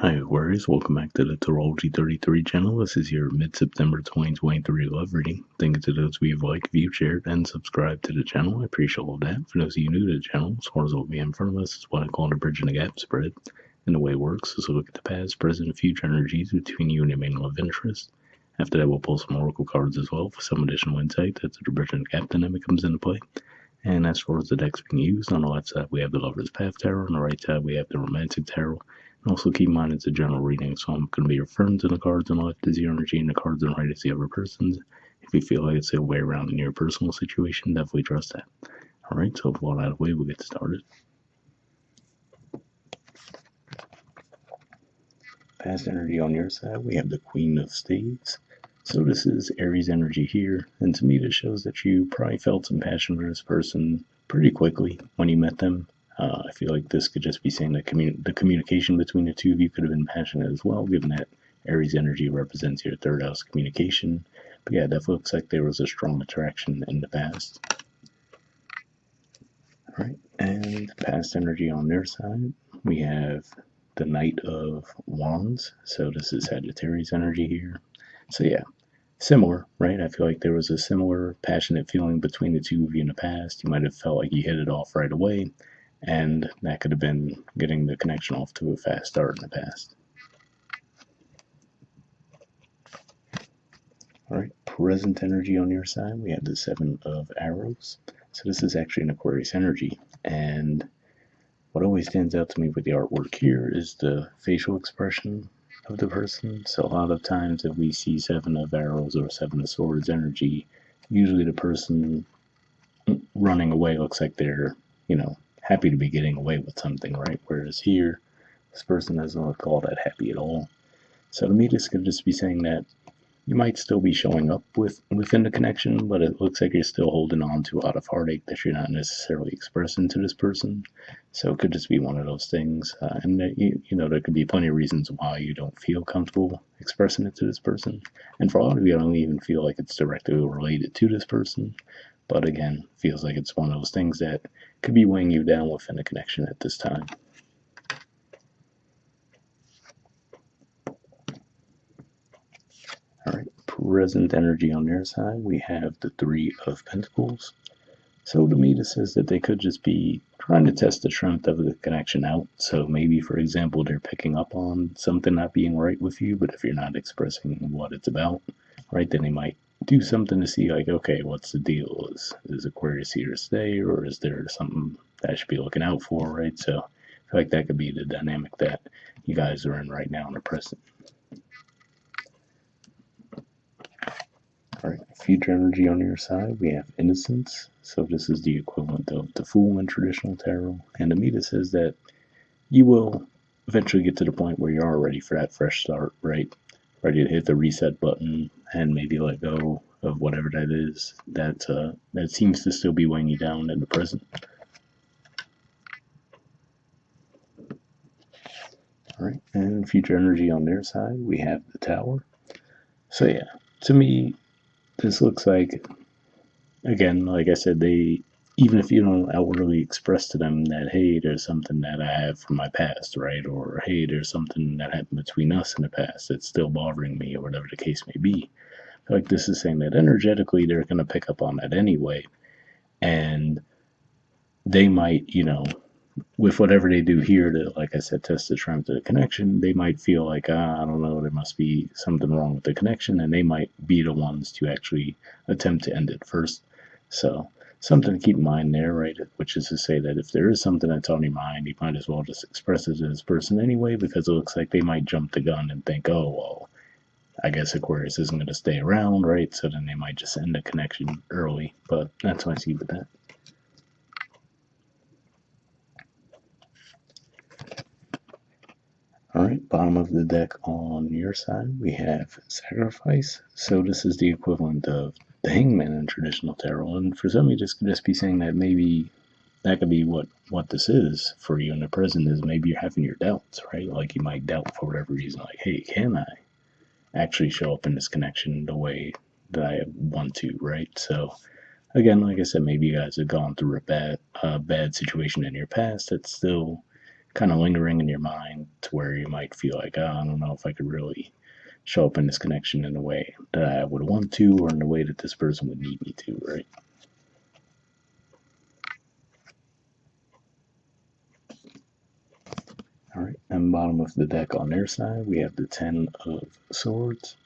Hi Aquarius, welcome back to the Astrology 33 channel. This is your mid-September 2023 love reading. Thank you to those of you who've liked, viewed, shared, and subscribed to the channel. I appreciate all of that. For those of you new to the channel, as far as what we have in front of us, it's what I call the bridging the gap spread. And the way it works is we'll look at the past, present, and future energies between you and your main love interest. After that, we'll pull some oracle cards as well for some additional insight. That's where the bridging the gap dynamic comes into play. And as far as the decks being used, on the left side we have the Lover's Path Tarot, on the right side we have the Romantic Tarot. And also keep in mind it's a general reading, so I'm going to be referring to the cards on the left as your energy and the cards on the right as the other person's. If you feel like it's a way around in your personal situation, definitely trust that. Alright, so with all that out of the way, we'll get started. Past energy on your side, we have the Queen of Spades. So this is Aries energy here, and to me this shows that you probably felt some passion for this person pretty quickly when you met them. I feel like this could just be saying that the communication between the two of you could have been passionate as well, given that Aries energy represents your third house communication. But yeah, it definitely looks like there was a strong attraction in the past. Alright, and past energy on their side, we have the Knight of Wands. So this is Sagittarius energy here. So yeah, similar, right? I feel like there was a similar passionate feeling between the two of you in the past. You might have felt like you hit it off right away, and that could have been getting the connection off to a fast start in the past. Alright, present energy on your side, we have the Seven of Arrows. So this is actually an Aquarius energy, and what always stands out to me with the artwork here is the facial expression of the person. So a lot of times if we see Seven of Arrows or Seven of Swords energy, usually the person running away looks like they're, happy to be getting away with something, right? Whereas here, this person doesn't look all that happy at all. So to me, this could just be saying that you might still be showing up within the connection, but it looks like you're still holding on to a lot of heartache that you're not necessarily expressing to this person. So it could just be one of those things, and there could be plenty of reasons why you don't feel comfortable expressing it to this person. And for a lot of you, I don't even feel like it's directly related to this person, but again, feels like it's one of those things that could be weighing you down within the connection at this time. Alright, present energy on their side, we have the Three of Pentacles. So to me, this says that they could just be trying to test the strength of the connection out. So maybe, for example, they're picking up on something not being right with you, but if you're not expressing what it's about, right, then they might do something to see, like, okay, what's the deal? Is Aquarius here to stay, or is there something that I should be looking out for, right? So I feel like that could be the dynamic that you guys are in right now in the present. Alright, future energy on your side, we have Innocence. So this is the equivalent of the Fool in traditional tarot. And to me, this says that you will eventually get to the point where you are ready for that fresh start, right? Ready to hit the reset button and maybe let go of whatever that is that seems to still be weighing you down in the present. Alright, and future energy on their side, we have the Tower. So yeah, to me, this looks like, again, like I said, even if you don't outwardly express to them that, hey, there's something that I have from my past, right? Or, hey, there's something that happened between us in the past that's still bothering me, or whatever the case may be. I feel like this is saying that energetically they're going to pick up on that anyway. And they might, with whatever they do here to, like I said, test the strength of the connection, they might feel like, I don't know, there must be something wrong with the connection, and they might be the ones to actually attempt to end it first. So something to keep in mind there, right? Which is to say that if there is something that's on your mind, you might as well just express it to this person anyway, because it looks like they might jump the gun and think, oh, well, I guess Aquarius isn't going to stay around, right? So then they might just end the connection early. But that's what I see with that. Alright, bottom of the deck on your side, we have Sacrifice. So this is the equivalent of the Hangman in traditional tarot. And for some of you, this could just be saying that maybe that could be what this is for you in the present, is maybe you're having your doubts, right? Like you might doubt for whatever reason, like, hey, can I actually show up in this connection the way that I want to, right? So again, like I said, maybe you guys have gone through a bad situation in your past that's still kind of lingering in your mind to where you might feel like, oh, I don't know if I could really show up in this connection in a way that I would want to or in a way that this person would need me to, right? All right, and bottom of the deck on their side, we have the Ten of Swords.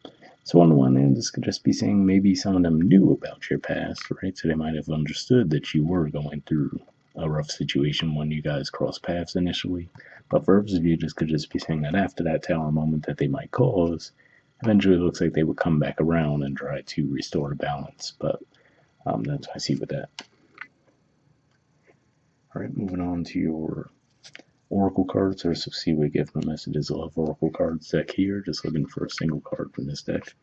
So on the one hand, this could just be saying maybe some of them knew about your past, right? So they might have understood that you were going through a rough situation when you guys crossed paths initially. But for others of you, this could just be saying that after that tower moment that they might cause, eventually it looks like they would come back around and try to restore the balance. But that's what I see with that. All right, moving on to your Oracle cards. Let's see what give the messages of Oracle cards deck here. Just looking for a single card from this deck.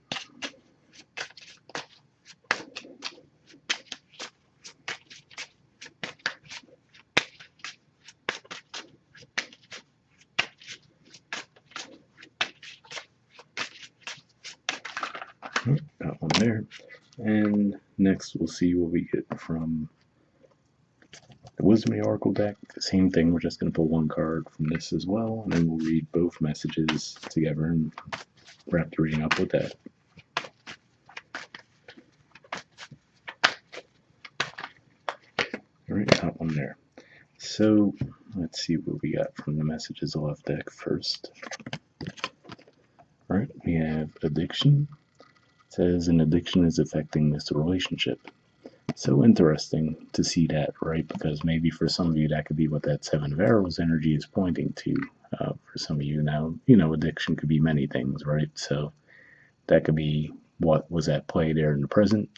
Got one there. And next we'll see what we get from the Wisdom Oracle deck. Same thing, we're just going to pull one card from this as well, and then we'll read both messages together and wrap the reading up with that. Alright, got one there. So let's see what we got from the messages left deck first. Alright, we have addiction. It says an addiction is affecting this relationship. So interesting to see that, right? Because maybe for some of you that could be what that Seven of Arrows energy is pointing to. For some of you now, addiction could be many things, right? So that could be what was at play there in the present,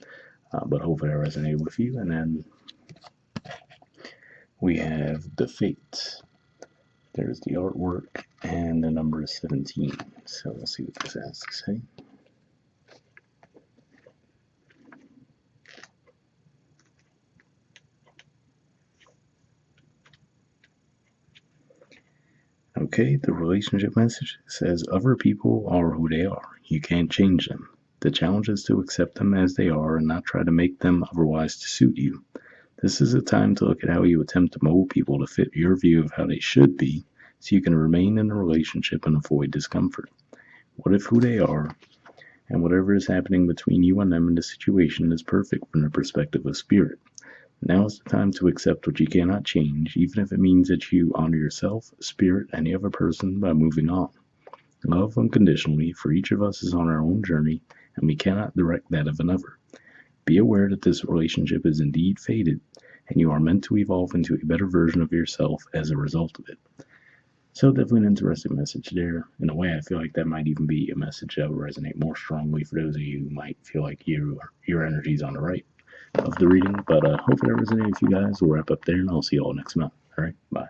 but hopefully that resonated with you. And then we have the Fates. There's the artwork, and the number is 17. So let's see what this has to say. Okay, the relationship message says other people are who they are. You can't change them. The challenge is to accept them as they are and not try to make them otherwise to suit you. This is a time to look at how you attempt to mold people to fit your view of how they should be so you can remain in a relationship and avoid discomfort. What if who they are and whatever is happening between you and them in the situation is perfect from the perspective of spirit? Now is the time to accept what you cannot change, even if it means that you honor yourself, spirit, and the other person by moving on. Love unconditionally, for each of us is on our own journey, and we cannot direct that of another. Be aware that this relationship is indeed fated, and you are meant to evolve into a better version of yourself as a result of it. So definitely an interesting message there. In a way, I feel like that might even be a message that would resonate more strongly for those of you who might feel like your energy's on the right of the reading, but hopefully that resonated with you guys. We'll wrap up there, and I'll see you all next month. All right, bye.